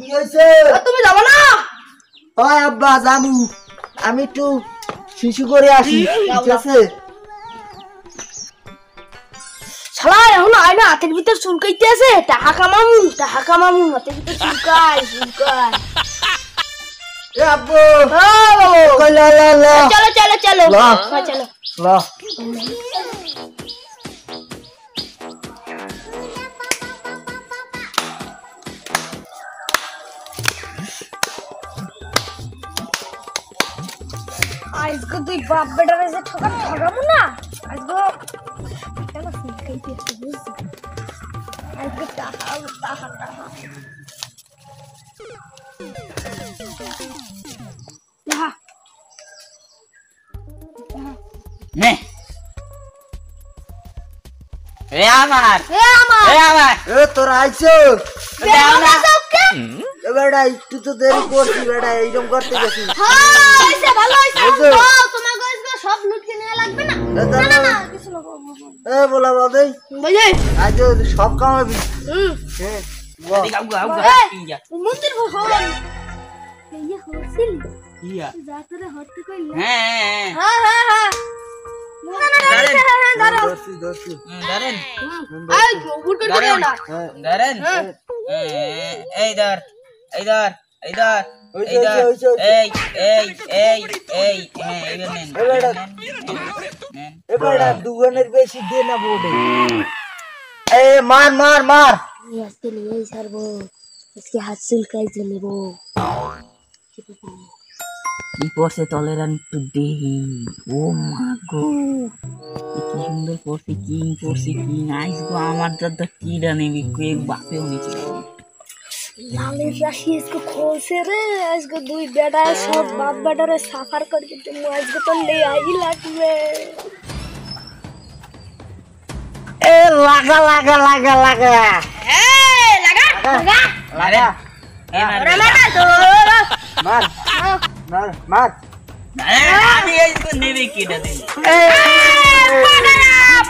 কি হইছে তুমি যাবো না ওই আব্বা জামু আমি একটু শিশু করে আসি ঠিক আছে শালা এখন আয় না হাতের ভিতর চুলকাইতে আছে টাকা কামামু হাতের ভিতর চুলকায় এ আব্বু কই লা লা লা চলো চলো চলো লা চলো লা আজকে তুই বাপ বেটারে যে ঠকাবো না আজকে কেন চুলকাইতে আছে বুঝছি আজকে টাকা নে এ আমার এ তোরা আইছো এ বেটা একটু তো দেরি করছি বেটা এইরকম করতে গেছি ভালো হইছে তোমাকে আজকে সব লুট কিনে লাগবে না না কিছু না এ বলা বাদে বুঝে আজ সব কামাবি হ্যাঁ মন্দির ভগবান এই হসিল ইয়া যাতরে হতে কইলে হ্যাঁ দর্শি দারেন আই উল্টো করে না দারেন এই ধর এই এবারে দুজনের বেশি দে না বোর্ডে এ মার মার মার আজকে নিয়েই ছাড়বো আজকে হাত চুলকাই নেবো কি করছে টলারেন্ট টু দেহি ও মা গো কি সুন্দর করছে কিং আইস গো আমার দাদা কি নেবি কয়েক বাপেও নিচে লালের রাশি इसको खोलसे रे इसको দুই বেটা সব বাপ বেটারে সাফার করে দিতে মু আজকে তো ले आई লাগবে এ লাগা লাগা লাগা লাগা এ লাগা এ মার মার মার আমি আইস নেবি কি দাদা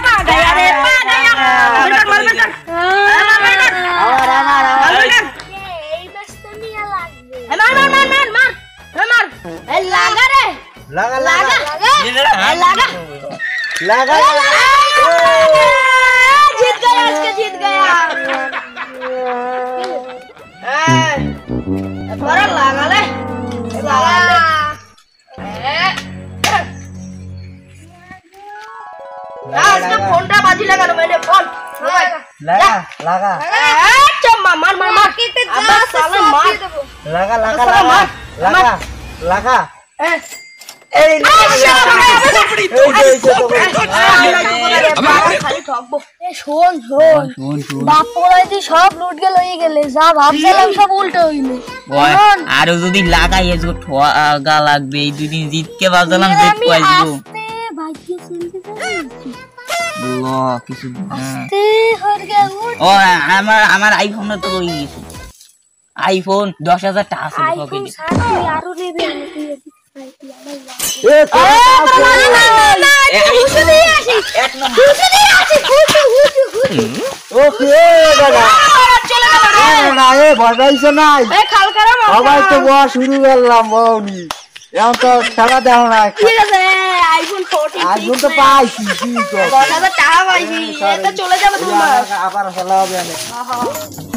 পাগয়া রে পাগয়া মার এই বেস্তে নিয়া লাগবে মার এ লাগা রে লাগা লাগা লাগা जीत गया बड़ा लगा ले इसका फोनটা বাজি লাগানো मैंने फोन লাগা লাগা चम्मा मार मार्केटे जा साला मार লাগা লাগা লাগা লাগা এই শোন বাপ পড়াইতে সব লুট গেল হয়ে গেলে যা ভাবছিলাম সব উল্টো হইলো আর যদি লাগাই এসো ঠগা লাগবে এই দুদিন জিতকে ভাবছিলাম জিত পাইবো ভাগ্য চলতে কিছু ও আমার আইফোন তো রয়ে গেছে আইফোন 10,000 টাকা আছে পকেটে আরো নেবে সবাই তো বয়া শুরু করলাম বউনি এখন তো খেলা দেও না আইফোন তো পাইছি চলে যাবে আবার খেলা হবে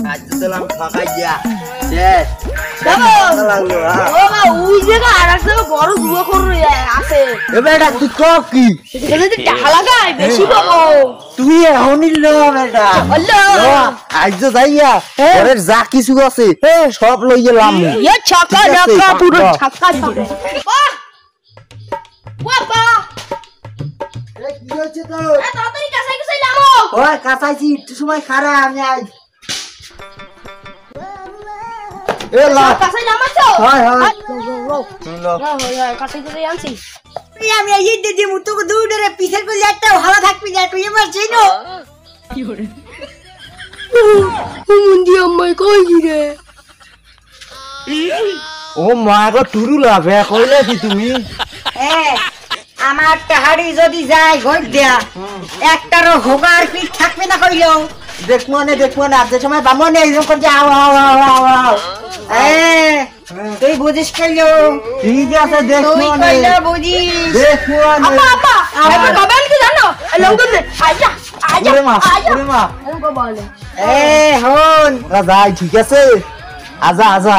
আজ তো দিলাম ফাঁকাই যা তুই এখনই যা কিছু আছে সব লই গেলাম কাছাইছি একটু সময় খারা আমি আজ আমি এই দিদি মুতুকে দৌড়ে পিছের করলে একটা ভালো থাকবি না তুই এবার চিনো মুন্দি আম্মাই কই রে ও মা গো টুরু লাভে কইলে কি তুমি আমার টাহাড়ি যদি যায় ঘট দেয়া একটারও হোগার পিঠ থাকবে না কইলো দেখবো না আর যে সময় বামনে এইরকম করছে আও আও আও আও তুই বুঝিস কইলো ঠিক আছে দেখো তুই কইলো বুঝিস দেখো আপা আপা আপা কবেন কি জানো লঙ্গন দে আইজা আইজা ওরে মা লঙ্গন বলে হন যাই ঠিক আছে আজা আজা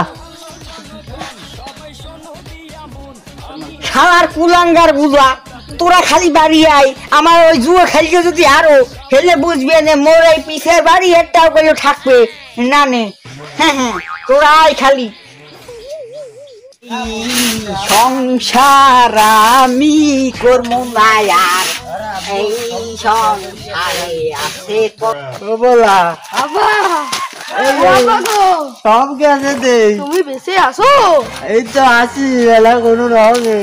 শালার কুলাঙ্গার বুঝা তোরা খালি বাড়ি আই আমার ওই জুয়া খেলকে যদি আরো খেলে বুঝবে না মোর এই পিছের বাড়ি একটাও করে থাকবে না নে হ্যাঁ তোরা আই খালি সংসার আমি করবো না আর এই সংসারে আছে বলা আপা সব গেছে দে তুমি বেঁচে আসো এই তো আসি বেলা কোনো রঙে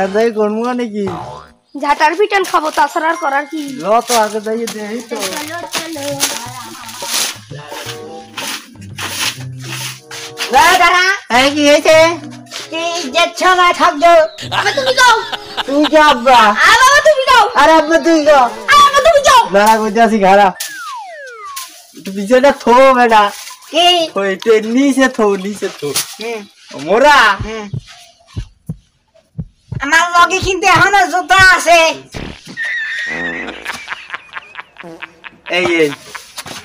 তাই করবো নাকি ঝাটার পিটান খাবো তাছাড়া আর করার কি ল তো আগে যাইয়ে দে এই তো কি হয়েছে কি যাচ্ছ না থাকছো আবে তুমি যাও তুই যা আব্বা বাবা তুমি যাও আরে আব্বা তুই যা আবে তুমি যাও দাঁড়া করতে আসি ঘাড়া পিছনে থো বেটা কি ওই নিচে থো মোরা আমার লগে কিন্তু এখনো জুতা আছে এই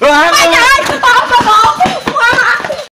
বাবা